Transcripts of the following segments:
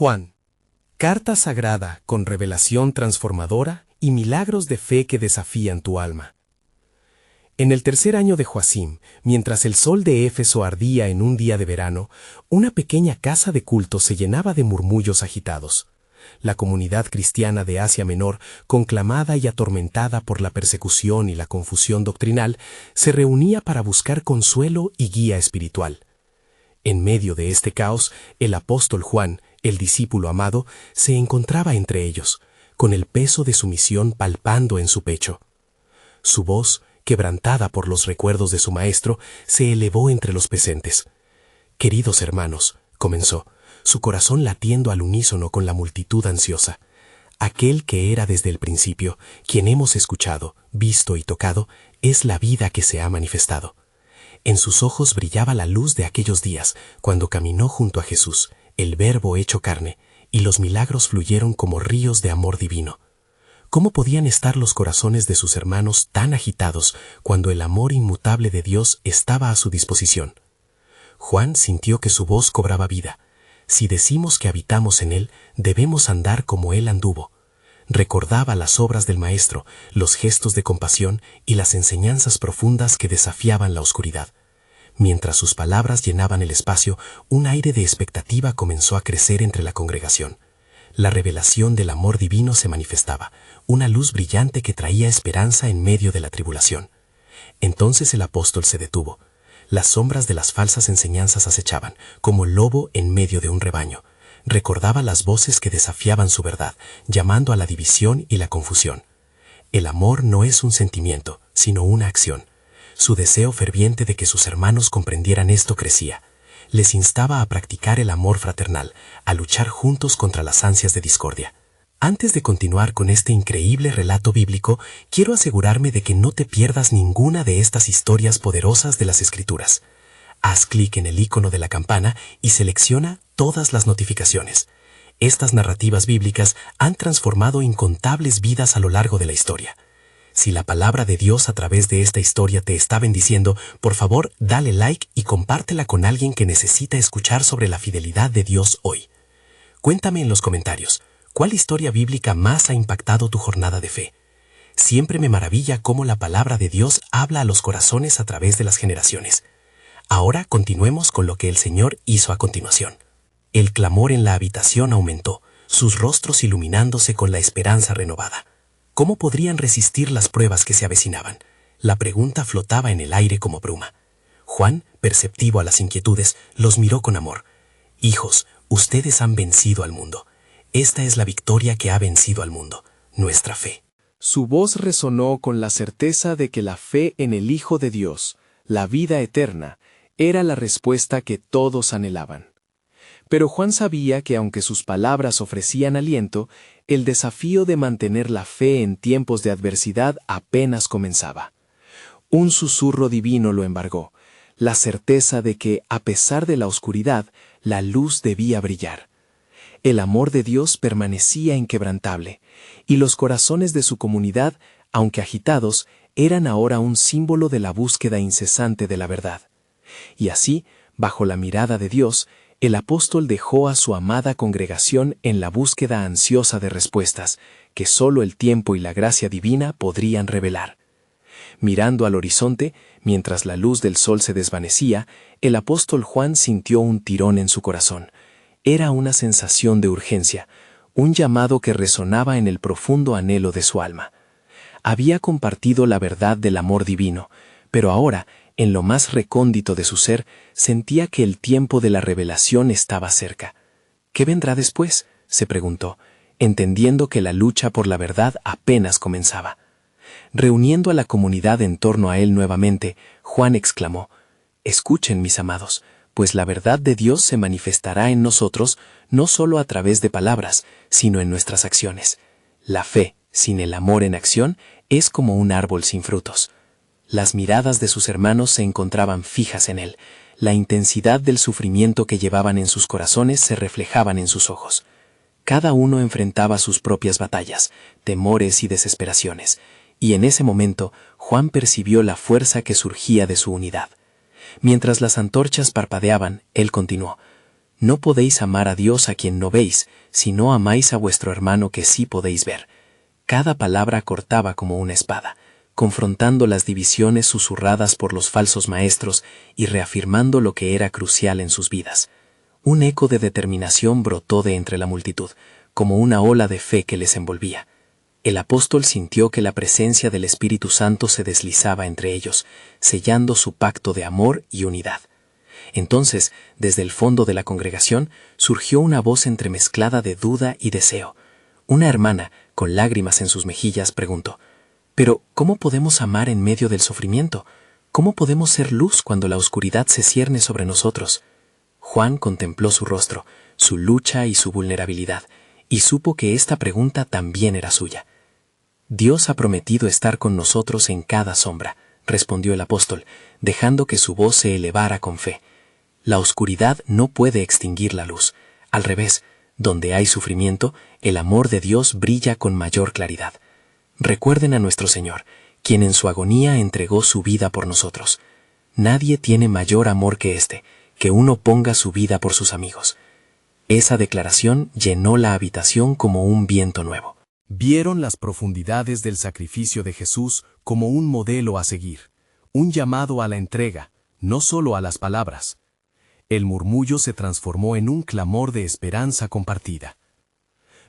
Juan. Carta sagrada con revelación transformadora y milagros de fe que desafían tu alma. En el tercer año de Joacim, mientras el sol de Éfeso ardía en un día de verano, una pequeña casa de culto se llenaba de murmullos agitados. La comunidad cristiana de Asia Menor, conclamada y atormentada por la persecución y la confusión doctrinal, se reunía para buscar consuelo y guía espiritual. En medio de este caos, el apóstol Juan, el discípulo amado, se encontraba entre ellos, con el peso de su misión palpando en su pecho. Su voz, quebrantada por los recuerdos de su maestro, se elevó entre los presentes. «Queridos hermanos», comenzó, su corazón latiendo al unísono con la multitud ansiosa, «aquel que era desde el principio, quien hemos escuchado, visto y tocado, es la vida que se ha manifestado». En sus ojos brillaba la luz de aquellos días, cuando caminó junto a Jesús, el Verbo hecho carne, y los milagros fluyeron como ríos de amor divino. ¿Cómo podían estar los corazones de sus hermanos tan agitados cuando el amor inmutable de Dios estaba a su disposición? Juan sintió que su voz cobraba vida. Si decimos que habitamos en Él, debemos andar como Él anduvo. Recordaba las obras del Maestro, los gestos de compasión y las enseñanzas profundas que desafiaban la oscuridad. Mientras sus palabras llenaban el espacio, un aire de expectativa comenzó a crecer entre la congregación. La revelación del amor divino se manifestaba, una luz brillante que traía esperanza en medio de la tribulación. Entonces el apóstol se detuvo. Las sombras de las falsas enseñanzas acechaban, como el lobo en medio de un rebaño. Recordaba las voces que desafiaban su verdad, llamando a la división y la confusión. El amor no es un sentimiento, sino una acción. Su deseo ferviente de que sus hermanos comprendieran esto crecía. Les instaba a practicar el amor fraternal, a luchar juntos contra las ansias de discordia. Antes de continuar con este increíble relato bíblico, quiero asegurarme de que no te pierdas ninguna de estas historias poderosas de las Escrituras. Haz clic en el icono de la campana y selecciona todas las notificaciones. Estas narrativas bíblicas han transformado incontables vidas a lo largo de la historia. Si la palabra de Dios a través de esta historia te está bendiciendo, por favor, dale like y compártela con alguien que necesita escuchar sobre la fidelidad de Dios hoy. Cuéntame en los comentarios, ¿cuál historia bíblica más ha impactado tu jornada de fe? Siempre me maravilla cómo la palabra de Dios habla a los corazones a través de las generaciones. Ahora continuemos con lo que el Señor hizo a continuación. El clamor en la habitación aumentó, sus rostros iluminándose con la esperanza renovada. ¿Cómo podrían resistir las pruebas que se avecinaban? La pregunta flotaba en el aire como bruma. Juan, perceptivo a las inquietudes, los miró con amor. «Hijos, ustedes han vencido al mundo. Esta es la victoria que ha vencido al mundo, nuestra fe». Su voz resonó con la certeza de que la fe en el Hijo de Dios, la vida eterna, era la respuesta que todos anhelaban. Pero Juan sabía que aunque sus palabras ofrecían aliento, el desafío de mantener la fe en tiempos de adversidad apenas comenzaba. Un susurro divino lo embargó, la certeza de que, a pesar de la oscuridad, la luz debía brillar. El amor de Dios permanecía inquebrantable, y los corazones de su comunidad, aunque agitados, eran ahora un símbolo de la búsqueda incesante de la verdad. Y así, bajo la mirada de Dios, el apóstol dejó a su amada congregación en la búsqueda ansiosa de respuestas que solo el tiempo y la gracia divina podrían revelar. Mirando al horizonte, mientras la luz del sol se desvanecía, el apóstol Juan sintió un tirón en su corazón. Era una sensación de urgencia, un llamado que resonaba en el profundo anhelo de su alma. Había compartido la verdad del amor divino, pero ahora, en lo más recóndito de su ser, sentía que el tiempo de la revelación estaba cerca. ¿Qué vendrá después?, se preguntó, entendiendo que la lucha por la verdad apenas comenzaba. Reuniendo a la comunidad en torno a él nuevamente, Juan exclamó: «Escuchen, mis amados, pues la verdad de Dios se manifestará en nosotros no solo a través de palabras, sino en nuestras acciones. La fe, sin el amor en acción, es como un árbol sin frutos». Las miradas de sus hermanos se encontraban fijas en él. La intensidad del sufrimiento que llevaban en sus corazones se reflejaban en sus ojos. Cada uno enfrentaba sus propias batallas, temores y desesperaciones, y en ese momento Juan percibió la fuerza que surgía de su unidad. Mientras las antorchas parpadeaban, él continuó: No podéis amar a Dios a quien no veis, si no amáis a vuestro hermano que sí podéis ver. Cada palabra cortaba como una espada, confrontando las divisiones susurradas por los falsos maestros y reafirmando lo que era crucial en sus vidas. Un eco de determinación brotó de entre la multitud, como una ola de fe que les envolvía. El apóstol sintió que la presencia del Espíritu Santo se deslizaba entre ellos, sellando su pacto de amor y unidad. Entonces, desde el fondo de la congregación, surgió una voz entremezclada de duda y deseo. Una hermana, con lágrimas en sus mejillas, preguntó: «¿Pero cómo podemos amar en medio del sufrimiento? ¿Cómo podemos ser luz cuando la oscuridad se cierne sobre nosotros?» Juan contempló su rostro, su lucha y su vulnerabilidad, y supo que esta pregunta también era suya. «Dios ha prometido estar con nosotros en cada sombra», respondió el apóstol, dejando que su voz se elevara con fe. «La oscuridad no puede extinguir la luz. Al revés, donde hay sufrimiento, el amor de Dios brilla con mayor claridad. Recuerden a nuestro Señor, quien en su agonía entregó su vida por nosotros. Nadie tiene mayor amor que este, que uno ponga su vida por sus amigos». Esa declaración llenó la habitación como un viento nuevo. Vieron las profundidades del sacrificio de Jesús como un modelo a seguir, un llamado a la entrega, no solo a las palabras. El murmullo se transformó en un clamor de esperanza compartida.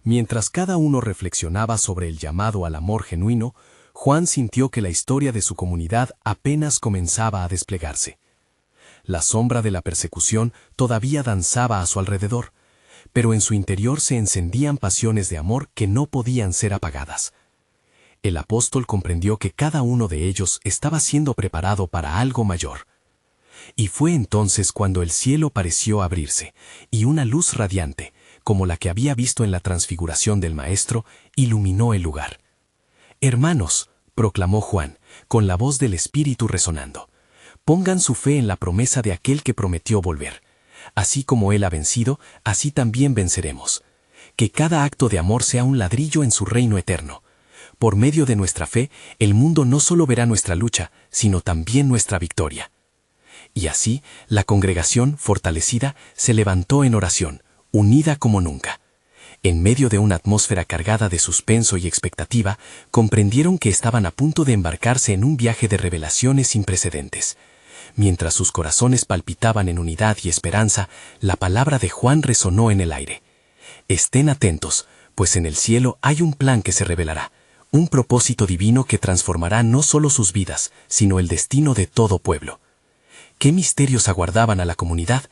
Mientras cada uno reflexionaba sobre el llamado al amor genuino, Juan sintió que la historia de su comunidad apenas comenzaba a desplegarse. La sombra de la persecución todavía danzaba a su alrededor, pero en su interior se encendían pasiones de amor que no podían ser apagadas. El apóstol comprendió que cada uno de ellos estaba siendo preparado para algo mayor. Y fue entonces cuando el cielo pareció abrirse, y una luz radiante, como la que había visto en la transfiguración del Maestro, iluminó el lugar. «Hermanos», proclamó Juan, con la voz del Espíritu resonando, «pongan su fe en la promesa de aquel que prometió volver. Así como Él ha vencido, así también venceremos. Que cada acto de amor sea un ladrillo en su reino eterno. Por medio de nuestra fe, el mundo no solo verá nuestra lucha, sino también nuestra victoria». Y así, la congregación, fortalecida, se levantó en oración, unida como nunca. En medio de una atmósfera cargada de suspenso y expectativa, comprendieron que estaban a punto de embarcarse en un viaje de revelaciones sin precedentes. Mientras sus corazones palpitaban en unidad y esperanza, la palabra de Juan resonó en el aire. «Estén atentos, pues en el cielo hay un plan que se revelará, un propósito divino que transformará no solo sus vidas, sino el destino de todo pueblo». ¿Qué misterios aguardaban a la comunidad?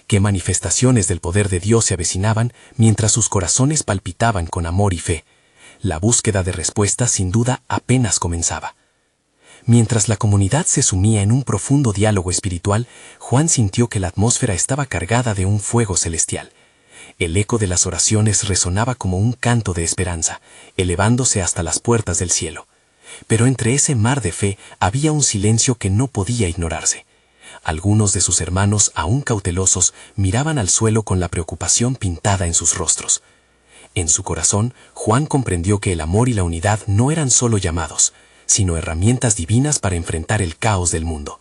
¿Qué manifestaciones del poder de Dios se avecinaban mientras sus corazones palpitaban con amor y fe? La búsqueda de respuestas sin duda apenas comenzaba. Mientras la comunidad se sumía en un profundo diálogo espiritual, Juan sintió que la atmósfera estaba cargada de un fuego celestial. El eco de las oraciones resonaba como un canto de esperanza, elevándose hasta las puertas del cielo. Pero entre ese mar de fe había un silencio que no podía ignorarse. Algunos de sus hermanos, aún cautelosos, miraban al suelo con la preocupación pintada en sus rostros. En su corazón, Juan comprendió que el amor y la unidad no eran solo llamados, sino herramientas divinas para enfrentar el caos del mundo.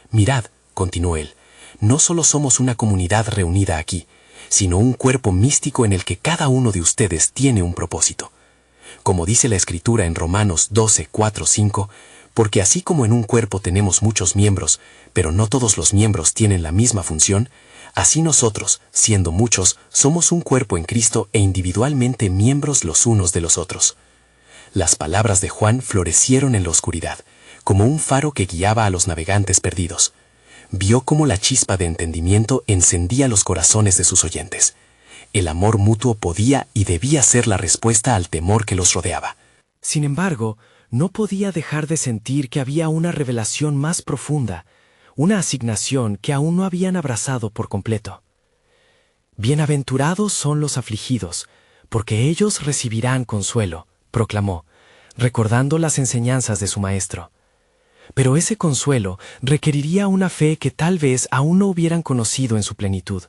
«Mirad», continuó él, «no solo somos una comunidad reunida aquí, sino un cuerpo místico en el que cada uno de ustedes tiene un propósito. Como dice la Escritura en Romanos 12, 4, 5, porque así como en un cuerpo tenemos muchos miembros, pero no todos los miembros tienen la misma función, así nosotros, siendo muchos, somos un cuerpo en Cristo e individualmente miembros los unos de los otros». Las palabras de Juan florecieron en la oscuridad, como un faro que guiaba a los navegantes perdidos. Vio cómo la chispa de entendimiento encendía los corazones de sus oyentes. El amor mutuo podía y debía ser la respuesta al temor que los rodeaba. Sin embargo, no podía dejar de sentir que había una revelación más profunda, una asignación que aún no habían abrazado por completo. «Bienaventurados son los afligidos, porque ellos recibirán consuelo», proclamó, recordando las enseñanzas de su maestro. Pero ese consuelo requeriría una fe que tal vez aún no hubieran conocido en su plenitud.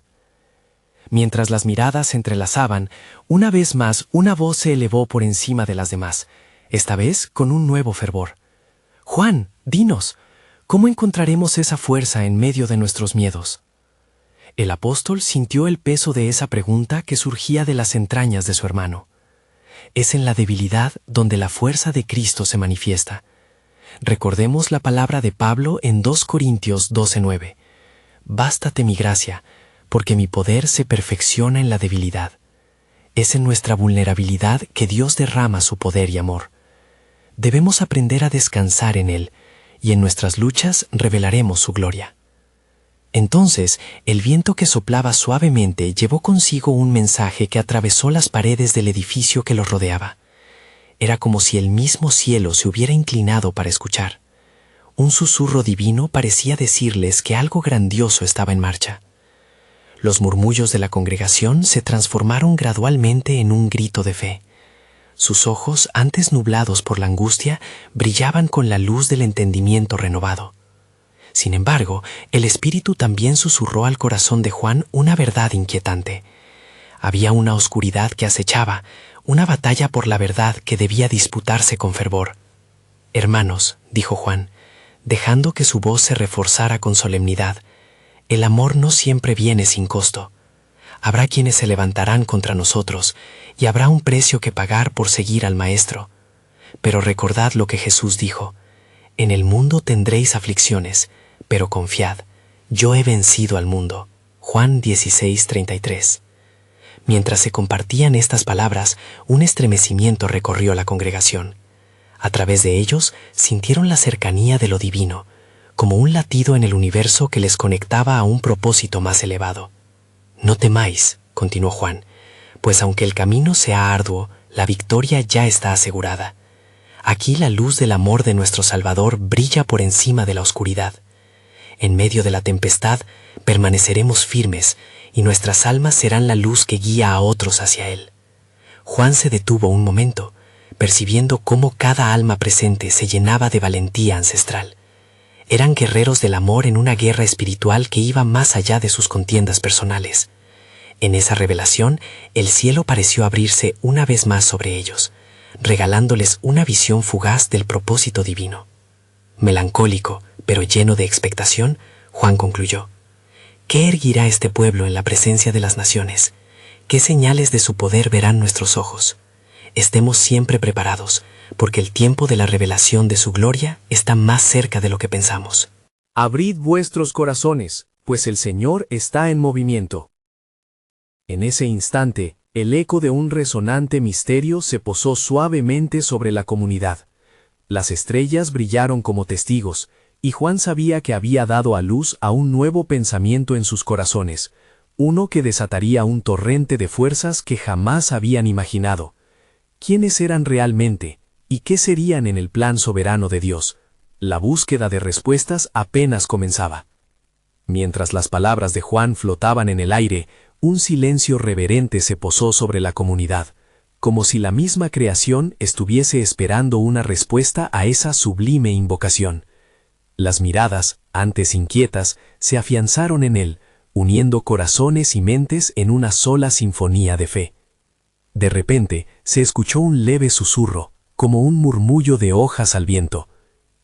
Mientras las miradas se entrelazaban, una vez más una voz se elevó por encima de las demás, esta vez con un nuevo fervor. «Juan, dinos, ¿cómo encontraremos esa fuerza en medio de nuestros miedos?» El apóstol sintió el peso de esa pregunta que surgía de las entrañas de su hermano. Es en la debilidad donde la fuerza de Cristo se manifiesta. Recordemos la palabra de Pablo en 2 Corintios 12:9. Bástate mi gracia, porque mi poder se perfecciona en la debilidad. Es en nuestra vulnerabilidad que Dios derrama su poder y amor. Debemos aprender a descansar en Él, y en nuestras luchas revelaremos su gloria. Entonces, el viento que soplaba suavemente llevó consigo un mensaje que atravesó las paredes del edificio que los rodeaba. Era como si el mismo cielo se hubiera inclinado para escuchar. Un susurro divino parecía decirles que algo grandioso estaba en marcha. Los murmullos de la congregación se transformaron gradualmente en un grito de fe. Sus ojos, antes nublados por la angustia, brillaban con la luz del entendimiento renovado. Sin embargo, el Espíritu también susurró al corazón de Juan una verdad inquietante. Había una oscuridad que acechaba, una batalla por la verdad que debía disputarse con fervor. «Hermanos», dijo Juan, dejando que su voz se reforzara con solemnidad, «el amor no siempre viene sin costo. Habrá quienes se levantarán contra nosotros, y habrá un precio que pagar por seguir al Maestro. Pero recordad lo que Jesús dijo, «En el mundo tendréis aflicciones, pero confiad, yo he vencido al mundo». Juan 16:33. Mientras se compartían estas palabras, un estremecimiento recorrió la congregación. A través de ellos sintieron la cercanía de lo divino, como un latido en el universo que les conectaba a un propósito más elevado. «No temáis», continuó Juan, «pues aunque el camino sea arduo, la victoria ya está asegurada. Aquí la luz del amor de nuestro Salvador brilla por encima de la oscuridad. En medio de la tempestad permaneceremos firmes y nuestras almas serán la luz que guía a otros hacia Él». Juan se detuvo un momento, percibiendo cómo cada alma presente se llenaba de valentía ancestral. Eran guerreros del amor en una guerra espiritual que iba más allá de sus contiendas personales. En esa revelación, el cielo pareció abrirse una vez más sobre ellos, regalándoles una visión fugaz del propósito divino. Melancólico, pero lleno de expectación, Juan concluyó: «¿Qué erguirá este pueblo en la presencia de las naciones? ¿Qué señales de su poder verán nuestros ojos? Estemos siempre preparados, porque el tiempo de la revelación de su gloria está más cerca de lo que pensamos». Abrid vuestros corazones, pues el Señor está en movimiento. En ese instante, el eco de un resonante misterio se posó suavemente sobre la comunidad. Las estrellas brillaron como testigos, y Juan sabía que había dado a luz a un nuevo pensamiento en sus corazones, uno que desataría un torrente de fuerzas que jamás habían imaginado. ¿Quiénes eran realmente? ¿Y qué serían en el plan soberano de Dios? La búsqueda de respuestas apenas comenzaba. Mientras las palabras de Juan flotaban en el aire, un silencio reverente se posó sobre la comunidad, como si la misma creación estuviese esperando una respuesta a esa sublime invocación. Las miradas, antes inquietas, se afianzaron en él, uniendo corazones y mentes en una sola sinfonía de fe. De repente, se escuchó un leve susurro, como un murmullo de hojas al viento.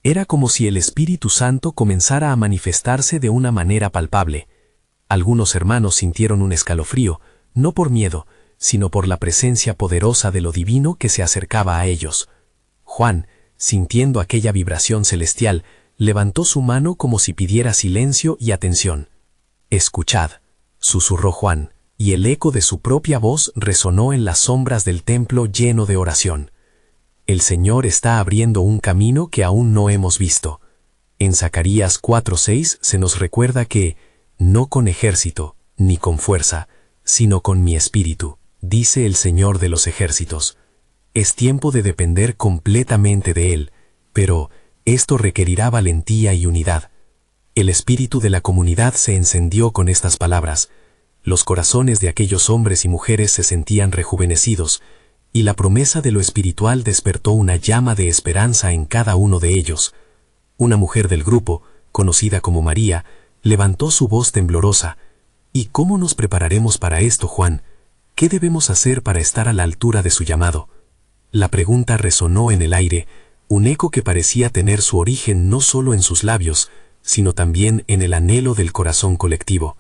Era como si el Espíritu Santo comenzara a manifestarse de una manera palpable. Algunos hermanos sintieron un escalofrío, no por miedo, sino por la presencia poderosa de lo divino que se acercaba a ellos. Juan, sintiendo aquella vibración celestial, levantó su mano como si pidiera silencio y atención. «Escuchad», susurró Juan, y el eco de su propia voz resonó en las sombras del templo lleno de oración. «El Señor está abriendo un camino que aún no hemos visto». En Zacarías 4:6 se nos recuerda que «no con ejército, ni con fuerza, sino con mi espíritu», dice el Señor de los ejércitos. Es tiempo de depender completamente de Él, pero esto requerirá valentía y unidad. El espíritu de la comunidad se encendió con estas palabras. Los corazones de aquellos hombres y mujeres se sentían rejuvenecidos, y la promesa de lo espiritual despertó una llama de esperanza en cada uno de ellos. Una mujer del grupo, conocida como María, levantó su voz temblorosa. «¿Y cómo nos prepararemos para esto, Juan? ¿Qué debemos hacer para estar a la altura de su llamado?» La pregunta resonó en el aire, un eco que parecía tener su origen no solo en sus labios, sino también en el anhelo del corazón colectivo.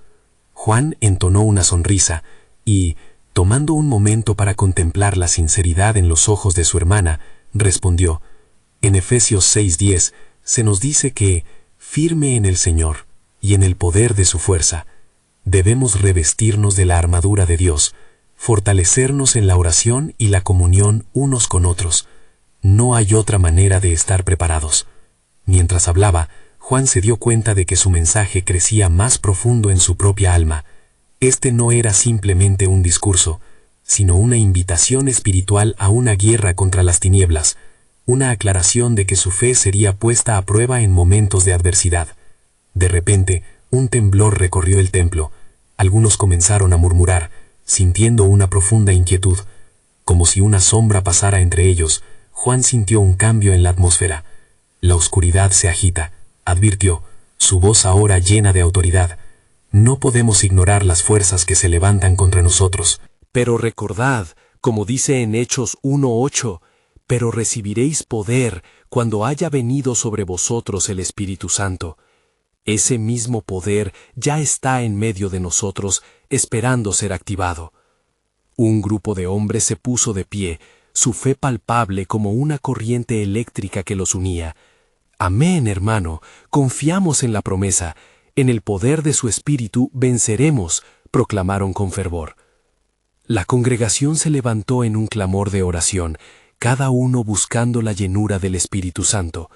Juan entonó una sonrisa y, tomando un momento para contemplar la sinceridad en los ojos de su hermana, respondió: en Efesios 6:10 se nos dice que, firme en el Señor y en el poder de su fuerza, debemos revestirnos de la armadura de Dios, fortalecernos en la oración y la comunión unos con otros. No hay otra manera de estar preparados. Mientras hablaba, Juan se dio cuenta de que su mensaje crecía más profundo en su propia alma. Este no era simplemente un discurso, sino una invitación espiritual a una guerra contra las tinieblas, una aclaración de que su fe sería puesta a prueba en momentos de adversidad. De repente, un temblor recorrió el templo. Algunos comenzaron a murmurar, sintiendo una profunda inquietud. Como si una sombra pasara entre ellos, Juan sintió un cambio en la atmósfera. La oscuridad se agita, advirtió, su voz ahora llena de autoridad. No podemos ignorar las fuerzas que se levantan contra nosotros. Pero recordad, como dice en Hechos 1:8, pero recibiréis poder cuando haya venido sobre vosotros el Espíritu Santo. Ese mismo poder ya está en medio de nosotros, esperando ser activado. Un grupo de hombres se puso de pie, su fe palpable como una corriente eléctrica que los unía. Amén, hermano, confiamos en la promesa, en el poder de su Espíritu venceremos, proclamaron con fervor. La congregación se levantó en un clamor de oración, cada uno buscando la llenura del Espíritu Santo.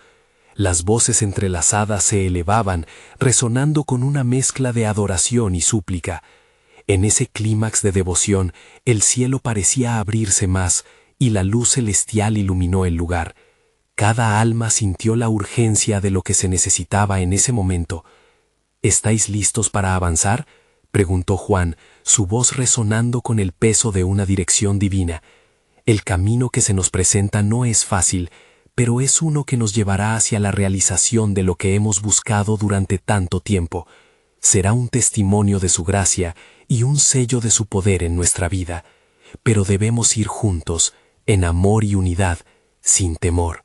Las voces entrelazadas se elevaban, resonando con una mezcla de adoración y súplica. En ese clímax de devoción, el cielo parecía abrirse más, y la luz celestial iluminó el lugar. Cada alma sintió la urgencia de lo que se necesitaba en ese momento. ¿Estáis listos para avanzar?, preguntó Juan, su voz resonando con el peso de una dirección divina. El camino que se nos presenta no es fácil, pero es uno que nos llevará hacia la realización de lo que hemos buscado durante tanto tiempo. Será un testimonio de su gracia y un sello de su poder en nuestra vida, pero debemos ir juntos, en amor y unidad, sin temor.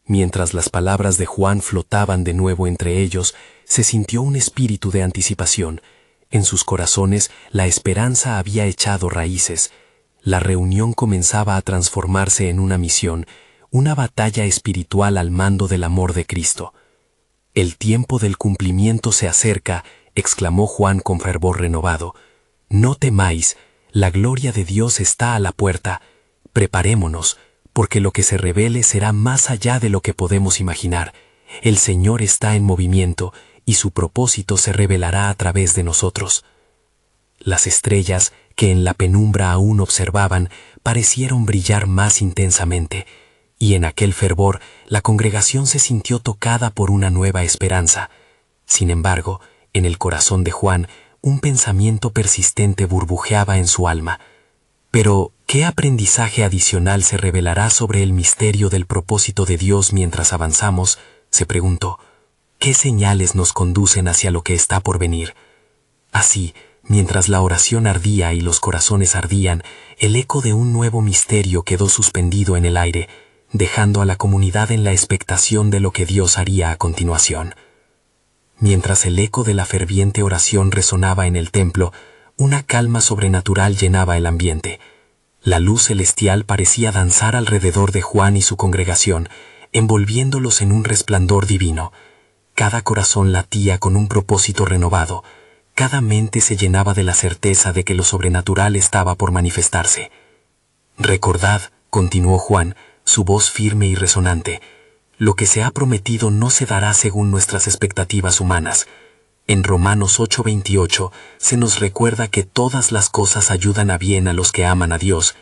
Mientras las palabras de Juan flotaban de nuevo entre ellos, se sintió un espíritu de anticipación. En sus corazones la esperanza había echado raíces. La reunión comenzaba a transformarse en una misión, una batalla espiritual al mando del amor de Cristo. «El tiempo del cumplimiento se acerca», exclamó Juan con fervor renovado. «No temáis, la gloria de Dios está a la puerta. Preparémonos, porque lo que se revele será más allá de lo que podemos imaginar. El Señor está en movimiento, y su propósito se revelará a través de nosotros». Las estrellas, que en la penumbra aún observaban, parecieron brillar más intensamente, y en aquel fervor la congregación se sintió tocada por una nueva esperanza. Sin embargo, en el corazón de Juan, un pensamiento persistente burbujeaba en su alma. Pero, ¿qué aprendizaje adicional se revelará sobre el misterio del propósito de Dios mientras avanzamos?, se preguntó. ¿Qué señales nos conducen hacia lo que está por venir? Así, mientras la oración ardía y los corazones ardían, el eco de un nuevo misterio quedó suspendido en el aire, dejando a la comunidad en la expectación de lo que Dios haría a continuación. Mientras el eco de la ferviente oración resonaba en el templo, una calma sobrenatural llenaba el ambiente. La luz celestial parecía danzar alrededor de Juan y su congregación, envolviéndolos en un resplandor divino. Cada corazón latía con un propósito renovado. Cada mente se llenaba de la certeza de que lo sobrenatural estaba por manifestarse. «Recordad», continuó Juan, su voz firme y resonante, «lo que se ha prometido no se dará según nuestras expectativas humanas. En Romanos 8:28 se nos recuerda que todas las cosas ayudan a bien a los que aman a Dios.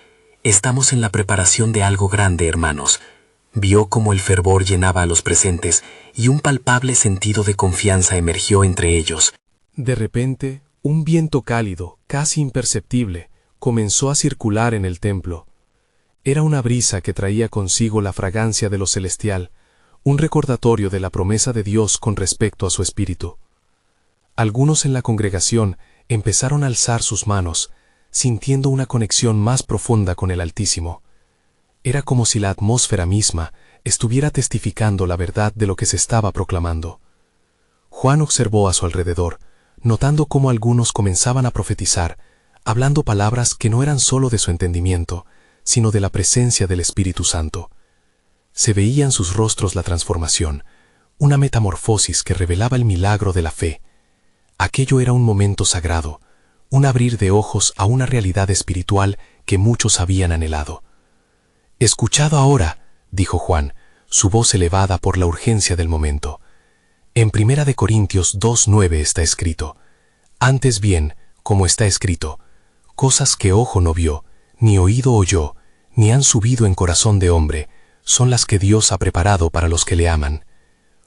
Estamos en la preparación de algo grande, hermanos». Vio cómo el fervor llenaba a los presentes y un palpable sentido de confianza emergió entre ellos. De repente, un viento cálido, casi imperceptible, comenzó a circular en el templo. Era una brisa que traía consigo la fragancia de lo celestial, un recordatorio de la promesa de Dios con respecto a su espíritu. Algunos en la congregación empezaron a alzar sus manos, sintiendo una conexión más profunda con el Altísimo. Era como si la atmósfera misma estuviera testificando la verdad de lo que se estaba proclamando. Juan observó a su alrededor. notando cómo algunos comenzaban a profetizar, hablando palabras que no eran solo de su entendimiento, sino de la presencia del Espíritu Santo. Se veía en sus rostros la transformación, una metamorfosis que revelaba el milagro de la fe. Aquello era un momento sagrado, un abrir de ojos a una realidad espiritual que muchos habían anhelado. «Escuchad ahora», dijo Juan, su voz elevada por la urgencia del momento. En 1 Corintios 2:9 está escrito: «Antes bien, como está escrito, cosas que ojo no vio, ni oído oyó, ni han subido en corazón de hombre, son las que Dios ha preparado para los que le aman».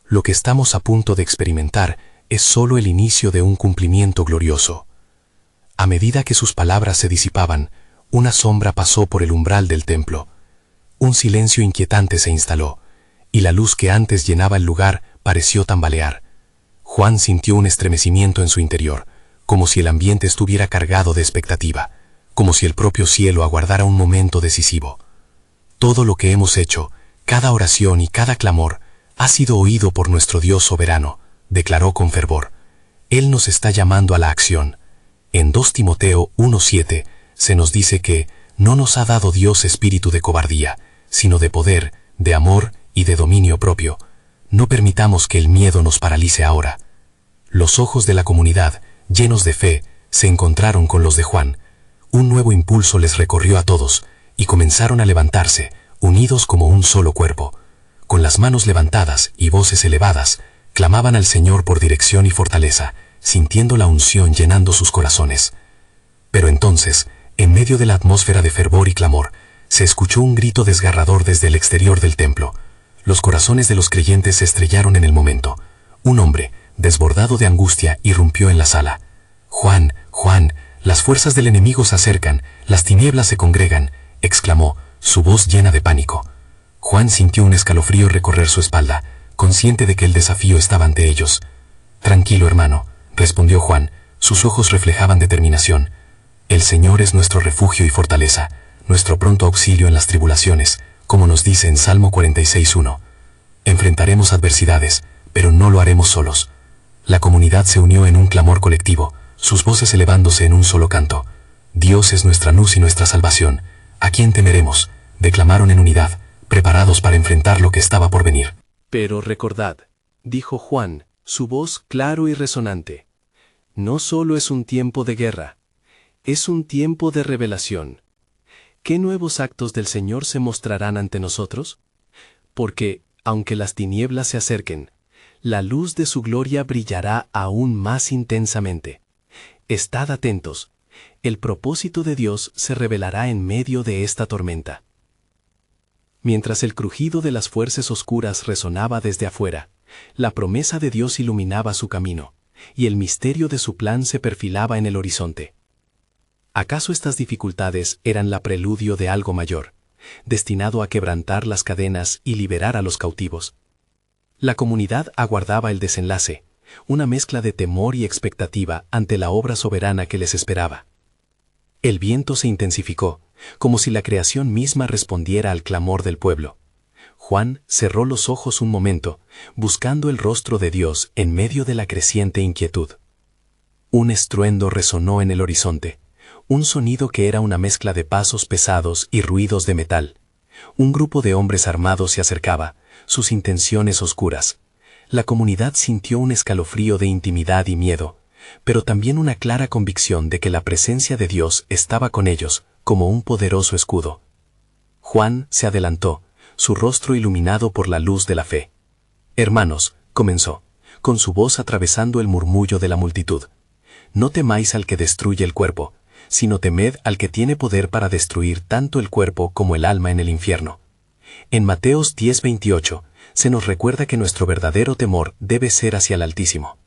Lo que estamos a punto de experimentar es solo el inicio de un cumplimiento glorioso. A medida que sus palabras se disipaban, una sombra pasó por el umbral del templo. Un silencio inquietante se instaló, y la luz que antes llenaba el lugar pareció tambalear. Juan sintió un estremecimiento en su interior, como si el ambiente estuviera cargado de expectativa, como si el propio cielo aguardara un momento decisivo. Todo lo que hemos hecho, cada oración y cada clamor, ha sido oído por nuestro Dios soberano, declaró con fervor. Él nos está llamando a la acción. En 2 Timoteo 1:7 se nos dice que no nos ha dado Dios espíritu de cobardía, sino de poder, de amor y de dominio propio. No permitamos que el miedo nos paralice ahora. Los ojos de la comunidad, llenos de fe, se encontraron con los de Juan. Un nuevo impulso les recorrió a todos, y comenzaron a levantarse, unidos como un solo cuerpo. Con las manos levantadas y voces elevadas, clamaban al Señor por dirección y fortaleza, sintiendo la unción llenando sus corazones. Pero entonces, en medio de la atmósfera de fervor y clamor, se escuchó un grito desgarrador desde el exterior del templo. Los corazones de los creyentes se estrellaron en el momento. Un hombre, desbordado de angustia, irrumpió en la sala. «Juan, Juan, las fuerzas del enemigo se acercan, las tinieblas se congregan», exclamó, su voz llena de pánico. Juan sintió un escalofrío recorrer su espalda, consciente de que el desafío estaba ante ellos. «Tranquilo, hermano», respondió Juan, sus ojos reflejaban determinación. «El Señor es nuestro refugio y fortaleza, nuestro pronto auxilio en las tribulaciones, como nos dice en Salmo 46:1. Enfrentaremos adversidades, pero no lo haremos solos». La comunidad se unió en un clamor colectivo, sus voces elevándose en un solo canto. «Dios es nuestra luz y nuestra salvación. ¿A quién temeremos?», declamaron en unidad, preparados para enfrentar lo que estaba por venir. «Pero recordad», dijo Juan, su voz claro y resonante, «no solo es un tiempo de guerra, es un tiempo de revelación. ¿Qué nuevos actos del Señor se mostrarán ante nosotros? Porque, aunque las tinieblas se acerquen, la luz de su gloria brillará aún más intensamente. Estad atentos, el propósito de Dios se revelará en medio de esta tormenta». Mientras el crujido de las fuerzas oscuras resonaba desde afuera, la promesa de Dios iluminaba su camino, y el misterio de su plan se perfilaba en el horizonte. ¿Acaso estas dificultades eran la preludio de algo mayor, destinado a quebrantar las cadenas y liberar a los cautivos? La comunidad aguardaba el desenlace, una mezcla de temor y expectativa ante la obra soberana que les esperaba. El viento se intensificó, como si la creación misma respondiera al clamor del pueblo. Juan cerró los ojos un momento, buscando el rostro de Dios en medio de la creciente inquietud. Un estruendo resonó en el horizonte, un sonido que era una mezcla de pasos pesados y ruidos de metal. Un grupo de hombres armados se acercaba, sus intenciones oscuras. La comunidad sintió un escalofrío de intimidad y miedo, pero también una clara convicción de que la presencia de Dios estaba con ellos, como un poderoso escudo. Juan se adelantó, su rostro iluminado por la luz de la fe. «Hermanos», comenzó, con su voz atravesando el murmullo de la multitud, «no temáis al que destruye el cuerpo, sino temed al que tiene poder para destruir tanto el cuerpo como el alma en el infierno». En Mateos 10:28 se nos recuerda que nuestro verdadero temor debe ser hacia el Altísimo.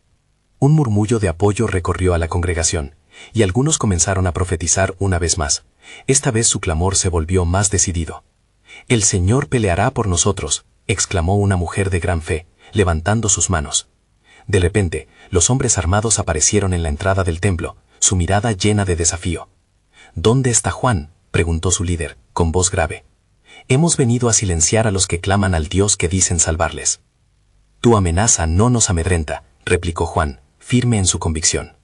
Un murmullo de apoyo recorrió a la congregación, y algunos comenzaron a profetizar una vez más. Esta vez su clamor se volvió más decidido. «El Señor peleará por nosotros», exclamó una mujer de gran fe, levantando sus manos. De repente, los hombres armados aparecieron en la entrada del templo, su mirada llena de desafío. «¿Dónde está Juan?», preguntó su líder, con voz grave. «Hemos venido a silenciar a los que claman al Dios que dicen salvarles». «Tu amenaza no nos amedrenta», replicó Juan, firme en su convicción.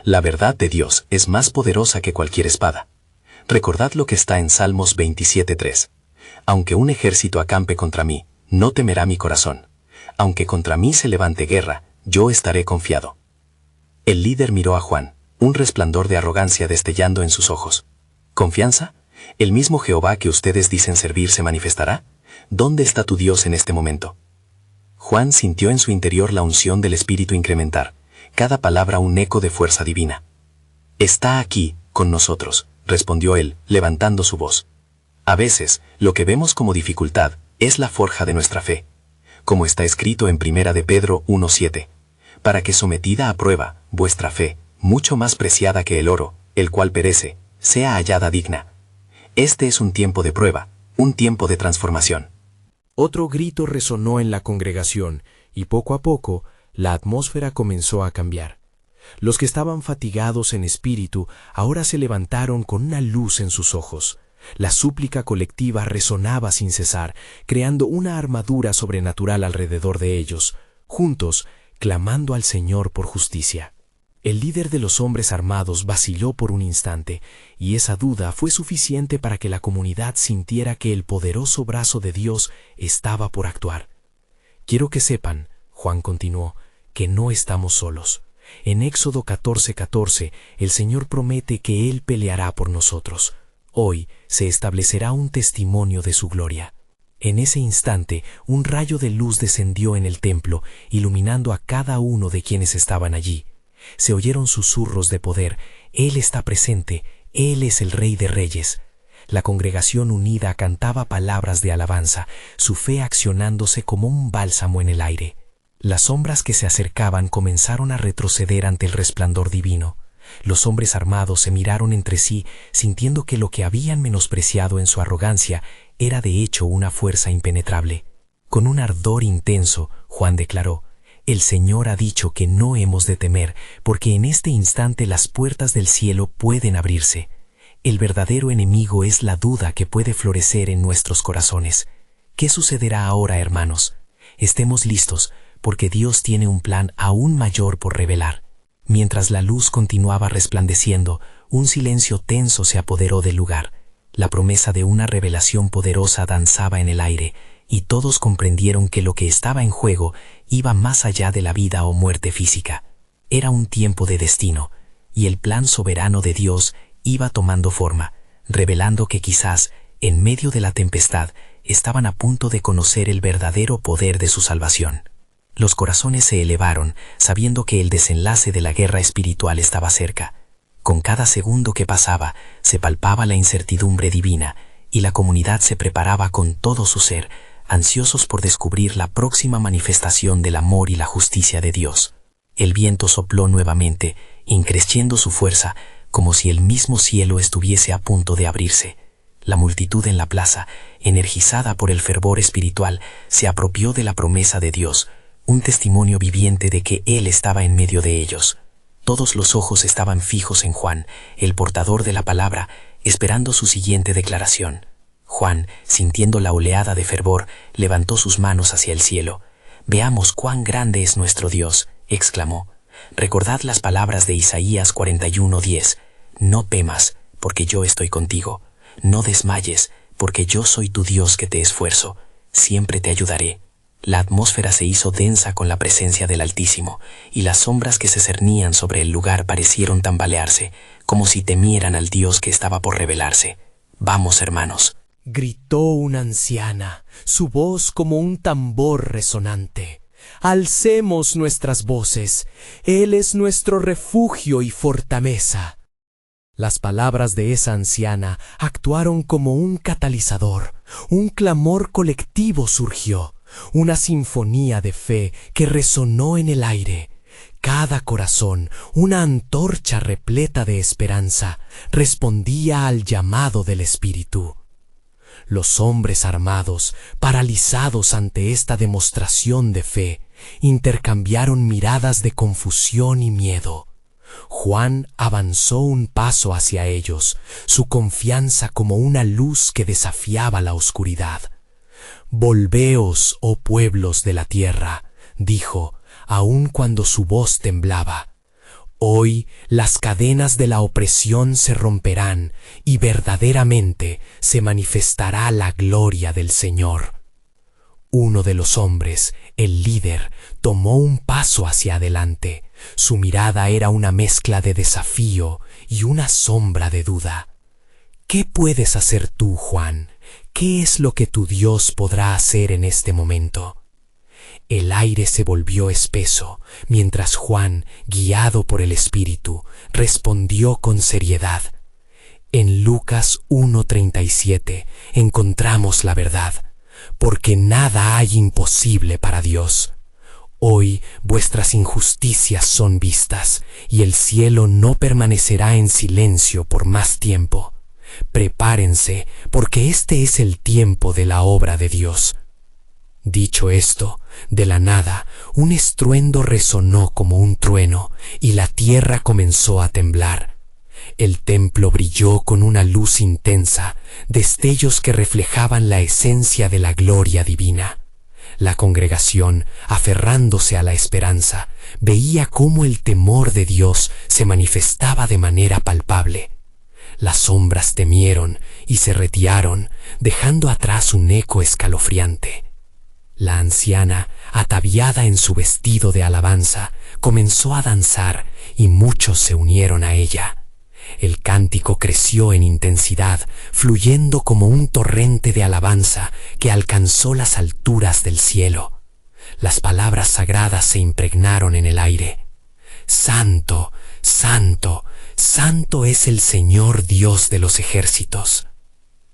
La verdad de Dios es más poderosa que cualquier espada. Recordad lo que está en Salmos 27:3. Aunque un ejército acampe contra mí, no temerá mi corazón. Aunque contra mí se levante guerra, yo estaré confiado. El líder miró a Juan, un resplandor de arrogancia destellando en sus ojos. ¿Confianza? ¿El mismo Jehová que ustedes dicen servir se manifestará? ¿Dónde está tu Dios en este momento? Juan sintió en su interior la unción del Espíritu incrementar, cada palabra un eco de fuerza divina. Está aquí, con nosotros, respondió él, levantando su voz. A veces, lo que vemos como dificultad es la forja de nuestra fe. Como está escrito en 1 de Pedro 1:7, para que sometida a prueba, vuestra fe, mucho más preciada que el oro, el cual perece, sea hallada digna. Este es un tiempo de prueba, un tiempo de transformación. Otro grito resonó en la congregación, y poco a poco, la atmósfera comenzó a cambiar. Los que estaban fatigados en espíritu ahora se levantaron con una luz en sus ojos. La súplica colectiva resonaba sin cesar, creando una armadura sobrenatural alrededor de ellos, juntos, clamando al Señor por justicia. El líder de los hombres armados vaciló por un instante, y esa duda fue suficiente para que la comunidad sintiera que el poderoso brazo de Dios estaba por actuar. Quiero que sepan, Juan continuó, que no estamos solos. En Éxodo 14:14, el Señor promete que Él peleará por nosotros. Hoy se establecerá un testimonio de su gloria. En ese instante, un rayo de luz descendió en el templo, iluminando a cada uno de quienes estaban allí. Se oyeron susurros de poder. Él está presente, Él es el Rey de Reyes. La congregación unida cantaba palabras de alabanza, su fe accionándose como un bálsamo en el aire. Las sombras que se acercaban comenzaron a retroceder ante el resplandor divino. Los hombres armados se miraron entre sí, sintiendo que lo que habían menospreciado en su arrogancia era de hecho una fuerza impenetrable. Con un ardor intenso, Juan declaró: «El Señor ha dicho que no hemos de temer, porque en este instante las puertas del cielo pueden abrirse». El verdadero enemigo es la duda que puede florecer en nuestros corazones. ¿Qué sucederá ahora, hermanos? Estemos listos, porque Dios tiene un plan aún mayor por revelar. Mientras la luz continuaba resplandeciendo, un silencio tenso se apoderó del lugar. La promesa de una revelación poderosa danzaba en el aire, y todos comprendieron que lo que estaba en juego iba más allá de la vida o muerte física. Era un tiempo de destino, y el plan soberano de Dios iba tomando forma, revelando que quizás, en medio de la tempestad, estaban a punto de conocer el verdadero poder de su salvación. Los corazones se elevaron, sabiendo que el desenlace de la guerra espiritual estaba cerca. Con cada segundo que pasaba, se palpaba la incertidumbre divina, y la comunidad se preparaba con todo su ser, ansiosos por descubrir la próxima manifestación del amor y la justicia de Dios. El viento sopló nuevamente, increciendo su fuerza, como si el mismo cielo estuviese a punto de abrirse. La multitud en la plaza, energizada por el fervor espiritual, se apropió de la promesa de Dios, un testimonio viviente de que Él estaba en medio de ellos. Todos los ojos estaban fijos en Juan, el portador de la palabra, esperando su siguiente declaración. Juan, sintiendo la oleada de fervor, levantó sus manos hacia el cielo. «Veamos cuán grande es nuestro Dios», exclamó. «Recordad las palabras de Isaías 41:10. No temas, porque yo estoy contigo. No desmayes, porque yo soy tu Dios que te esfuerzo. Siempre te ayudaré». La atmósfera se hizo densa con la presencia del Altísimo, y las sombras que se cernían sobre el lugar parecieron tambalearse, como si temieran al Dios que estaba por revelarse. «Vamos, hermanos», gritó una anciana, su voz como un tambor resonante. «Alcemos nuestras voces. Él es nuestro refugio y fortaleza». Las palabras de esa anciana actuaron como un catalizador. Un clamor colectivo surgió, una sinfonía de fe que resonó en el aire. Cada corazón, una antorcha repleta de esperanza, respondía al llamado del Espíritu. Los hombres armados, paralizados ante esta demostración de fe, intercambiaron miradas de confusión y miedo. Juan avanzó un paso hacia ellos, su confianza como una luz que desafiaba la oscuridad. «Volveos, oh pueblos de la tierra», dijo, aun cuando su voz temblaba. Hoy las cadenas de la opresión se romperán y verdaderamente se manifestará la gloria del Señor. Uno de los hombres, el líder, tomó un paso hacia adelante. Su mirada era una mezcla de desafío y una sombra de duda. ¿Qué puedes hacer tú, Juan? ¿Qué es lo que tu Dios podrá hacer en este momento? El aire se volvió espeso, mientras Juan, guiado por el Espíritu, respondió con seriedad. En Lucas 1:37 encontramos la verdad, porque nada hay imposible para Dios. Hoy vuestras injusticias son vistas, y el cielo no permanecerá en silencio por más tiempo. Prepárense, porque este es el tiempo de la obra de Dios. Dicho esto, de la nada, un estruendo resonó como un trueno, y la tierra comenzó a temblar. El templo brilló con una luz intensa, destellos que reflejaban la esencia de la gloria divina. La congregación, aferrándose a la esperanza, veía cómo el temor de Dios se manifestaba de manera palpable. Las sombras temieron y se retiraron, dejando atrás un eco escalofriante. La anciana, ataviada en su vestido de alabanza, comenzó a danzar y muchos se unieron a ella. El cántico creció en intensidad, fluyendo como un torrente de alabanza que alcanzó las alturas del cielo. Las palabras sagradas se impregnaron en el aire. Santo, santo, santo es el Señor Dios de los ejércitos.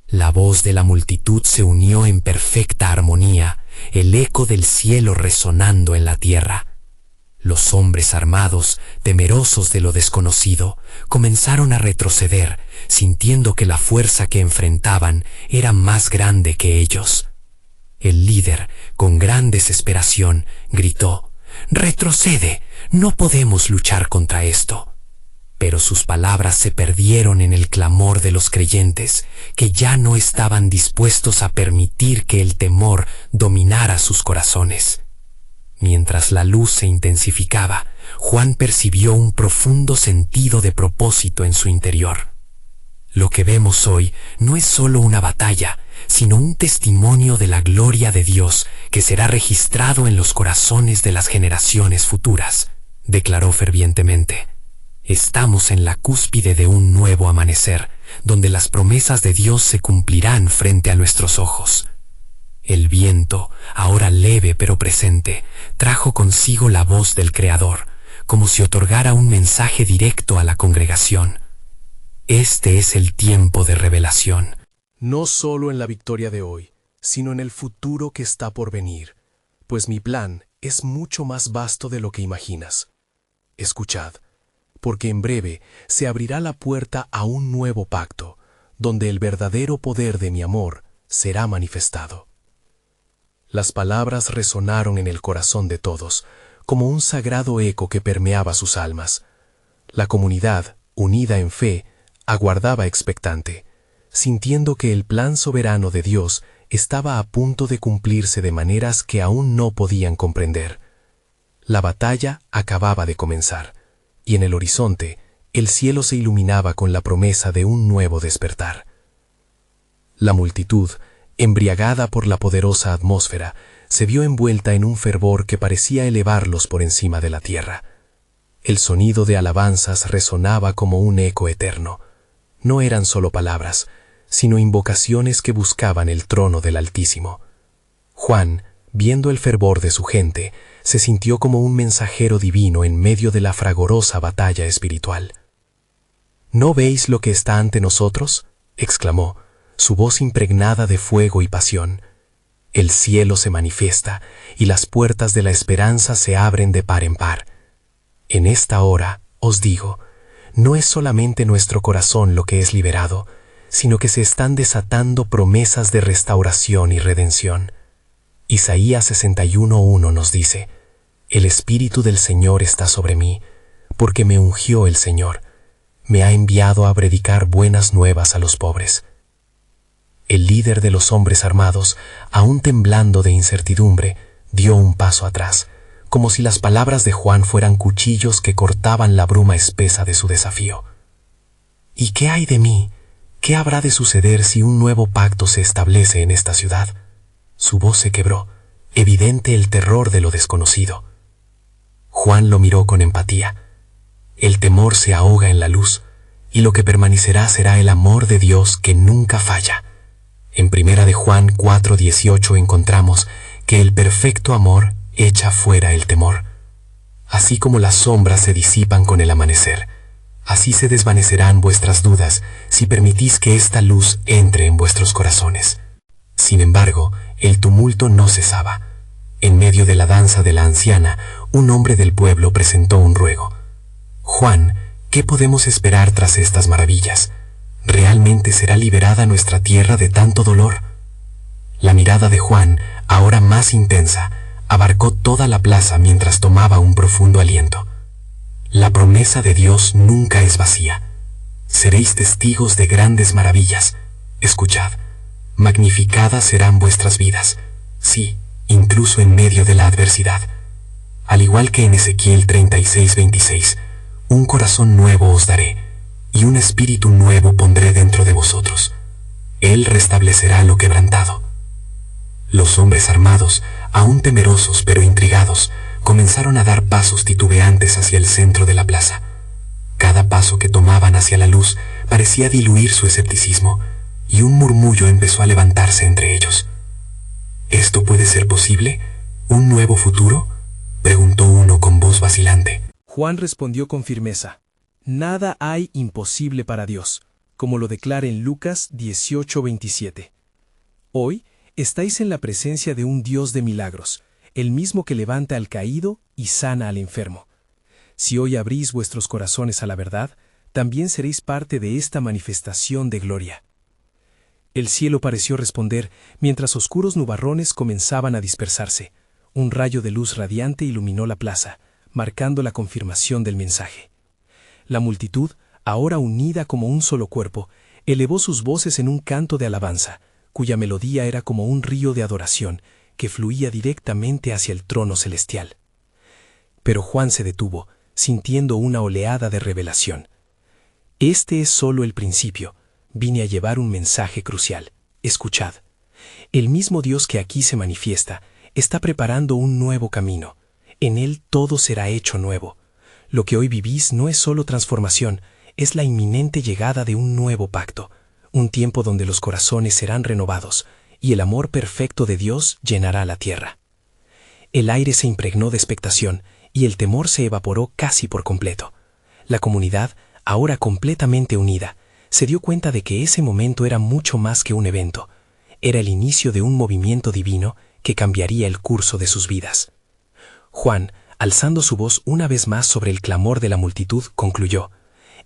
La voz de la multitud se unió en perfecta armonía, el eco del cielo resonando en la tierra. Los hombres armados, temerosos de lo desconocido, comenzaron a retroceder, sintiendo que la fuerza que enfrentaban era más grande que ellos. El líder, con gran desesperación, gritó: «¡Retrocede! No podemos luchar contra esto». Pero sus palabras se perdieron en el clamor de los creyentes, que ya no estaban dispuestos a permitir que el temor dominara sus corazones. Mientras la luz se intensificaba, Juan percibió un profundo sentido de propósito en su interior. Lo que vemos hoy no es solo una batalla, sino un testimonio de la gloria de Dios que será registrado en los corazones de las generaciones futuras, declaró fervientemente. Estamos en la cúspide de un nuevo amanecer, donde las promesas de Dios se cumplirán frente a nuestros ojos. El viento, ahora leve pero presente, trajo consigo la voz del Creador, como si otorgara un mensaje directo a la congregación. Este es el tiempo de revelación. No solo en la victoria de hoy, sino en el futuro que está por venir, pues mi plan es mucho más vasto de lo que imaginas. Escuchad, porque en breve se abrirá la puerta a un nuevo pacto, donde el verdadero poder de mi amor será manifestado. Las palabras resonaron en el corazón de todos, como un sagrado eco que permeaba sus almas. La comunidad, unida en fe, aguardaba expectante, sintiendo que el plan soberano de Dios estaba a punto de cumplirse de maneras que aún no podían comprender. La batalla acababa de comenzar, y en el horizonte el cielo se iluminaba con la promesa de un nuevo despertar. La multitud, embriagada por la poderosa atmósfera, se vio envuelta en un fervor que parecía elevarlos por encima de la tierra. El sonido de alabanzas resonaba como un eco eterno. No eran solo palabras, sino invocaciones que buscaban el trono del Altísimo. Juan, viendo el fervor de su gente, se sintió como un mensajero divino en medio de la fragorosa batalla espiritual. ¿No veis lo que está ante nosotros?, exclamó, su voz impregnada de fuego y pasión. El cielo se manifiesta y las puertas de la esperanza se abren de par en par. En esta hora, os digo, no es solamente nuestro corazón lo que es liberado, sino que se están desatando promesas de restauración y redención. Isaías 61:1 nos dice: «El Espíritu del Señor está sobre mí, porque me ungió el Señor, me ha enviado a predicar buenas nuevas a los pobres». El líder de los hombres armados, aún temblando de incertidumbre, dio un paso atrás, como si las palabras de Juan fueran cuchillos que cortaban la bruma espesa de su desafío. ¿Y qué hay de mí? ¿Qué habrá de suceder si un nuevo pacto se establece en esta ciudad? Su voz se quebró, evidente el terror de lo desconocido. Juan lo miró con empatía. El temor se ahoga en la luz, y lo que permanecerá será el amor de Dios que nunca falla. En 1 de Juan 4:18 encontramos que el perfecto amor echa fuera el temor. Así como las sombras se disipan con el amanecer, así se desvanecerán vuestras dudas si permitís que esta luz entre en vuestros corazones. Sin embargo, el tumulto no cesaba. En medio de la danza de la anciana, un hombre del pueblo presentó un ruego. Juan, ¿qué podemos esperar tras estas maravillas? ¿Realmente será liberada nuestra tierra de tanto dolor? La mirada de Juan, ahora más intensa, abarcó toda la plaza mientras tomaba un profundo aliento. La promesa de Dios nunca es vacía. Seréis testigos de grandes maravillas. Escuchad, magnificadas serán vuestras vidas, sí, incluso en medio de la adversidad. Al igual que en Ezequiel 36:26, un corazón nuevo os daré, y un espíritu nuevo pondré dentro de vosotros. Él restablecerá lo quebrantado. Los hombres armados, aún temerosos pero intrigados, comenzaron a dar pasos titubeantes hacia el centro de la plaza. Cada paso que tomaban hacia la luz parecía diluir su escepticismo, y un murmullo empezó a levantarse entre ellos. ¿Esto puede ser posible? ¿Un nuevo futuro?, preguntó uno con voz vacilante. Juan respondió con firmeza: nada hay imposible para Dios, como lo declara en Lucas 18:27. Hoy estáis en la presencia de un Dios de milagros, el mismo que levanta al caído y sana al enfermo. Si hoy abrís vuestros corazones a la verdad, también seréis parte de esta manifestación de gloria. El cielo pareció responder mientras oscuros nubarrones comenzaban a dispersarse. Un rayo de luz radiante iluminó la plaza, marcando la confirmación del mensaje. La multitud, ahora unida como un solo cuerpo, elevó sus voces en un canto de alabanza, cuya melodía era como un río de adoración que fluía directamente hacia el trono celestial. Pero Juan se detuvo, sintiendo una oleada de revelación. Este es solo el principio. Vine a llevar un mensaje crucial. Escuchad. El mismo Dios que aquí se manifiesta está preparando un nuevo camino. En él todo será hecho nuevo. Lo que hoy vivís no es solo transformación, es la inminente llegada de un nuevo pacto, un tiempo donde los corazones serán renovados y el amor perfecto de Dios llenará la tierra. El aire se impregnó de expectación y el temor se evaporó casi por completo. La comunidad, ahora completamente unida, se dio cuenta de que ese momento era mucho más que un evento. Era el inicio de un movimiento divino que cambiaría el curso de sus vidas. Juan, alzando su voz una vez más sobre el clamor de la multitud, concluyó: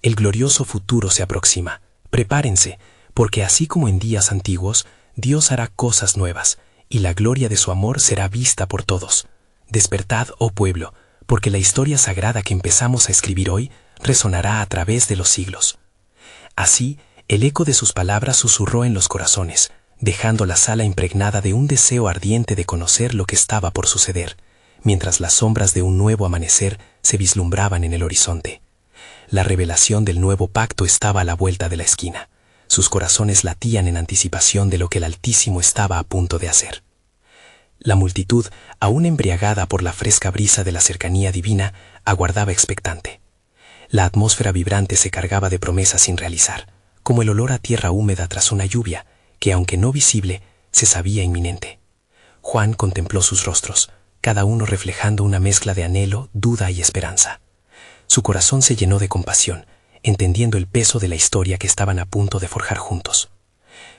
el glorioso futuro se aproxima. Prepárense, porque así como en días antiguos, Dios hará cosas nuevas, y la gloria de su amor será vista por todos. Despertad, oh pueblo, porque la historia sagrada que empezamos a escribir hoy resonará a través de los siglos. Así, el eco de sus palabras susurró en los corazones, dejando la sala impregnada de un deseo ardiente de conocer lo que estaba por suceder, mientras las sombras de un nuevo amanecer se vislumbraban en el horizonte. La revelación del nuevo pacto estaba a la vuelta de la esquina. Sus corazones latían en anticipación de lo que el Altísimo estaba a punto de hacer. La multitud, aún embriagada por la fresca brisa de la cercanía divina, aguardaba expectante. La atmósfera vibrante se cargaba de promesas sin realizar, como el olor a tierra húmeda tras una lluvia, que aunque no visible, se sabía inminente. Juan contempló sus rostros, cada uno reflejando una mezcla de anhelo, duda y esperanza. Su corazón se llenó de compasión, entendiendo el peso de la historia que estaban a punto de forjar juntos.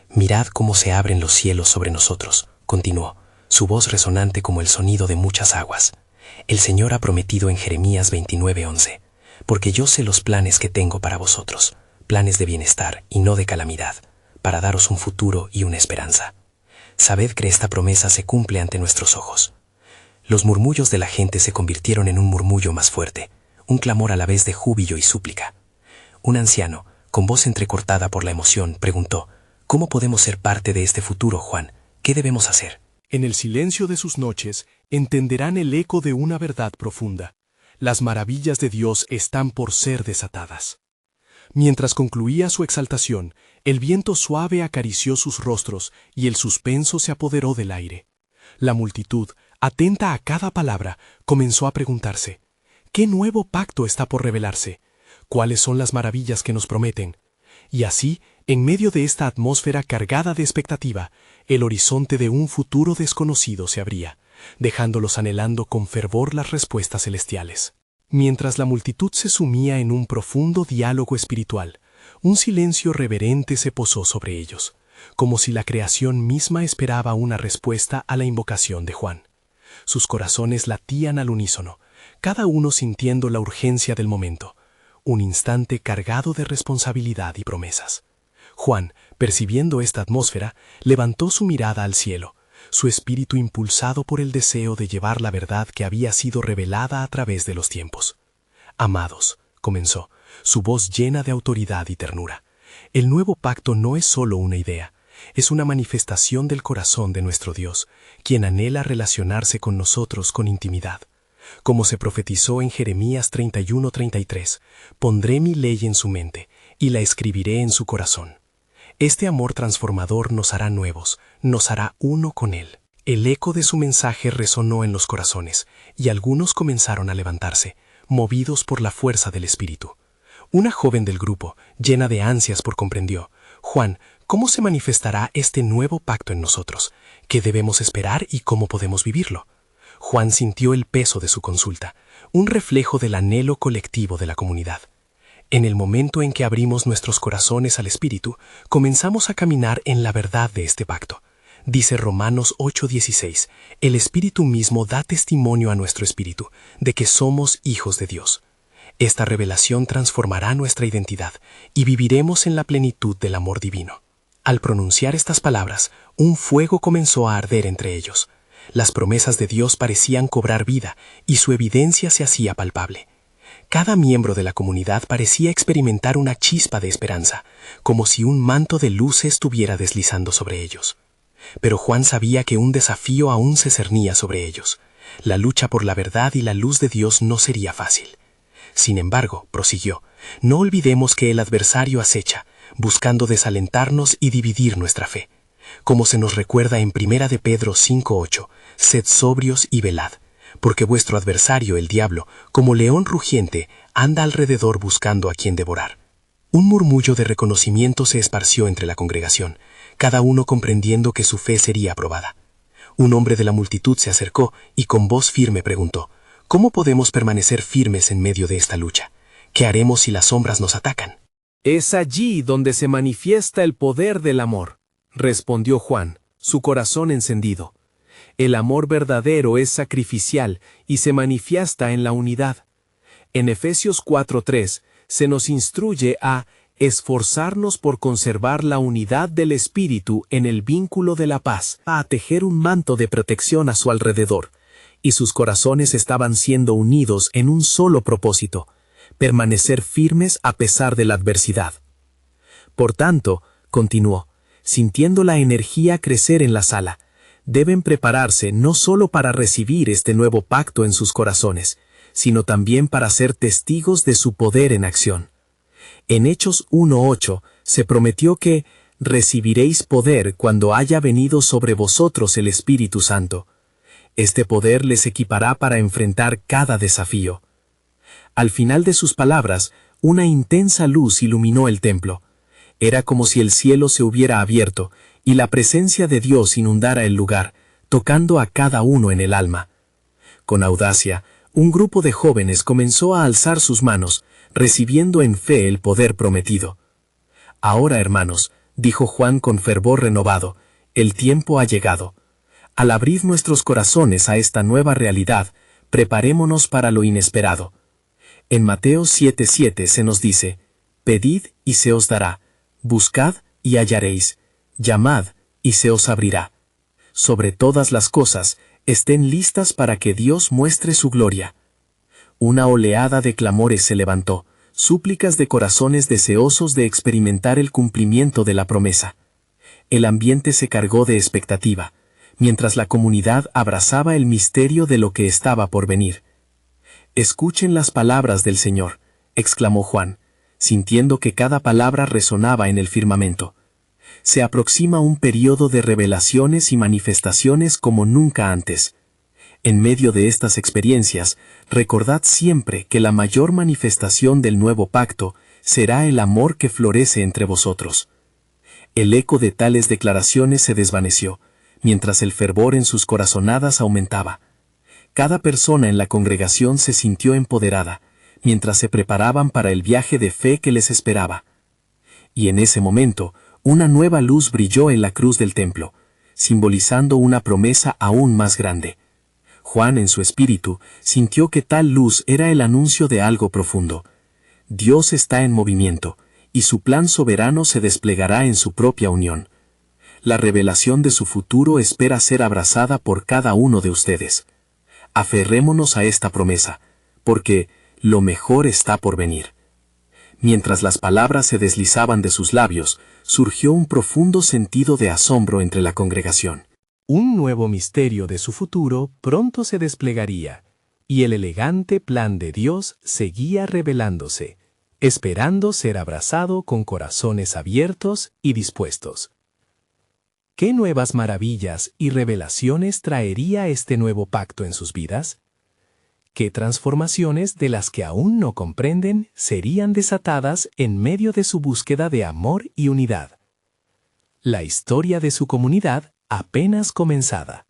«Mirad cómo se abren los cielos sobre nosotros», continuó, su voz resonante como el sonido de muchas aguas. «El Señor ha prometido en Jeremías 29:11, porque yo sé los planes que tengo para vosotros, planes de bienestar y no de calamidad, para daros un futuro y una esperanza. Sabed que esta promesa se cumple ante nuestros ojos». Los murmullos de la gente se convirtieron en un murmullo más fuerte, un clamor a la vez de júbilo y súplica. Un anciano, con voz entrecortada por la emoción, preguntó: «¿Cómo podemos ser parte de este futuro, Juan? ¿Qué debemos hacer?». En el silencio de sus noches entenderán el eco de una verdad profunda. Las maravillas de Dios están por ser desatadas. Mientras concluía su exaltación, el viento suave acarició sus rostros y el suspenso se apoderó del aire. La multitud, atenta a cada palabra, comenzó a preguntarse: ¿qué nuevo pacto está por revelarse? ¿Cuáles son las maravillas que nos prometen? Y así, en medio de esta atmósfera cargada de expectativa, el horizonte de un futuro desconocido se abría, dejándolos anhelando con fervor las respuestas celestiales. Mientras la multitud se sumía en un profundo diálogo espiritual, un silencio reverente se posó sobre ellos, como si la creación misma esperaba una respuesta a la invocación de Juan. Sus corazones latían al unísono, cada uno sintiendo la urgencia del momento, un instante cargado de responsabilidad y promesas. Juan, percibiendo esta atmósfera, levantó su mirada al cielo, su espíritu impulsado por el deseo de llevar la verdad que había sido revelada a través de los tiempos. «Amados», comenzó, su voz llena de autoridad y ternura, «el nuevo pacto no es solo una idea, es una manifestación del corazón de nuestro Dios, quien anhela relacionarse con nosotros con intimidad. Como se profetizó en Jeremías 31:33, pondré mi ley en su mente y la escribiré en su corazón. Este amor transformador nos hará nuevos, nos hará uno con Él». El eco de su mensaje resonó en los corazones, y algunos comenzaron a levantarse, movidos por la fuerza del Espíritu. Una joven del grupo, llena de ansias comprendió: «Juan, ¿cómo se manifestará este nuevo pacto en nosotros? ¿Qué debemos esperar y cómo podemos vivirlo?». Juan sintió el peso de su consulta, un reflejo del anhelo colectivo de la comunidad. En el momento en que abrimos nuestros corazones al Espíritu, comenzamos a caminar en la verdad de este pacto. Dice Romanos 8:16, el Espíritu mismo da testimonio a nuestro espíritu de que somos hijos de Dios. Esta revelación transformará nuestra identidad y viviremos en la plenitud del amor divino. Al pronunciar estas palabras, un fuego comenzó a arder entre ellos. Las promesas de Dios parecían cobrar vida y su evidencia se hacía palpable. Cada miembro de la comunidad parecía experimentar una chispa de esperanza, como si un manto de luz se estuviera deslizando sobre ellos. Pero Juan sabía que un desafío aún se cernía sobre ellos. La lucha por la verdad y la luz de Dios no sería fácil. Sin embargo, prosiguió, no olvidemos que el adversario acecha, buscando desalentarnos y dividir nuestra fe. Como se nos recuerda en 1 de Pedro 5:8, sed sobrios y velad, porque vuestro adversario, el diablo, como león rugiente, anda alrededor buscando a quien devorar. Un murmullo de reconocimiento se esparció entre la congregación, cada uno comprendiendo que su fe sería aprobada. Un hombre de la multitud se acercó y con voz firme preguntó: ¿cómo podemos permanecer firmes en medio de esta lucha? ¿Qué haremos si las sombras nos atacan? Es allí donde se manifiesta el poder del amor, respondió Juan, su corazón encendido. El amor verdadero es sacrificial y se manifiesta en la unidad. En Efesios 4:3 se nos instruye a esforzarnos por conservar la unidad del Espíritu en el vínculo de la paz, a tejer un manto de protección a su alrededor, y sus corazones estaban siendo unidos en un solo propósito: permanecer firmes a pesar de la adversidad. Por tanto, continuó, sintiendo la energía crecer en la sala, deben prepararse no solo para recibir este nuevo pacto en sus corazones, sino también para ser testigos de su poder en acción. En Hechos 1:8 se prometió que recibiréis poder cuando haya venido sobre vosotros el Espíritu Santo. Este poder les equipará para enfrentar cada desafío. Al final de sus palabras, una intensa luz iluminó el templo. Era como si el cielo se hubiera abierto y la presencia de Dios inundara el lugar, tocando a cada uno en el alma. Con audacia, un grupo de jóvenes comenzó a alzar sus manos, recibiendo en fe el poder prometido. Ahora, hermanos, dijo Juan con fervor renovado, el tiempo ha llegado. Al abrir nuestros corazones a esta nueva realidad, preparémonos para lo inesperado. En Mateo 7:7 se nos dice, pedid y se os dará, buscad y hallaréis, llamad y se os abrirá. Sobre todas las cosas, estén listas para que Dios muestre su gloria. Una oleada de clamores se levantó, súplicas de corazones deseosos de experimentar el cumplimiento de la promesa. El ambiente se cargó de expectativa, mientras la comunidad abrazaba el misterio de lo que estaba por venir. «Escuchen las palabras del Señor», exclamó Juan, sintiendo que cada palabra resonaba en el firmamento. «Se aproxima un periodo de revelaciones y manifestaciones como nunca antes. En medio de estas experiencias, recordad siempre que la mayor manifestación del nuevo pacto será el amor que florece entre vosotros». El eco de tales declaraciones se desvaneció, mientras el fervor en sus corazonadas aumentaba. Cada persona en la congregación se sintió empoderada, mientras se preparaban para el viaje de fe que les esperaba. Y en ese momento, una nueva luz brilló en la cruz del templo, simbolizando una promesa aún más grande. Juan, en su espíritu, sintió que tal luz era el anuncio de algo profundo. Dios está en movimiento, y su plan soberano se desplegará en su propia unión. La revelación de su futuro espera ser abrazada por cada uno de ustedes. Aferrémonos a esta promesa, porque lo mejor está por venir. Mientras las palabras se deslizaban de sus labios, surgió un profundo sentido de asombro entre la congregación. Un nuevo misterio de su futuro pronto se desplegaría, y el elegante plan de Dios seguía revelándose, esperando ser abrazado con corazones abiertos y dispuestos. ¿Qué nuevas maravillas y revelaciones traería este nuevo pacto en sus vidas? ¿Qué transformaciones de las que aún no comprenden serían desatadas en medio de su búsqueda de amor y unidad? La historia de su comunidad apenas comenzada.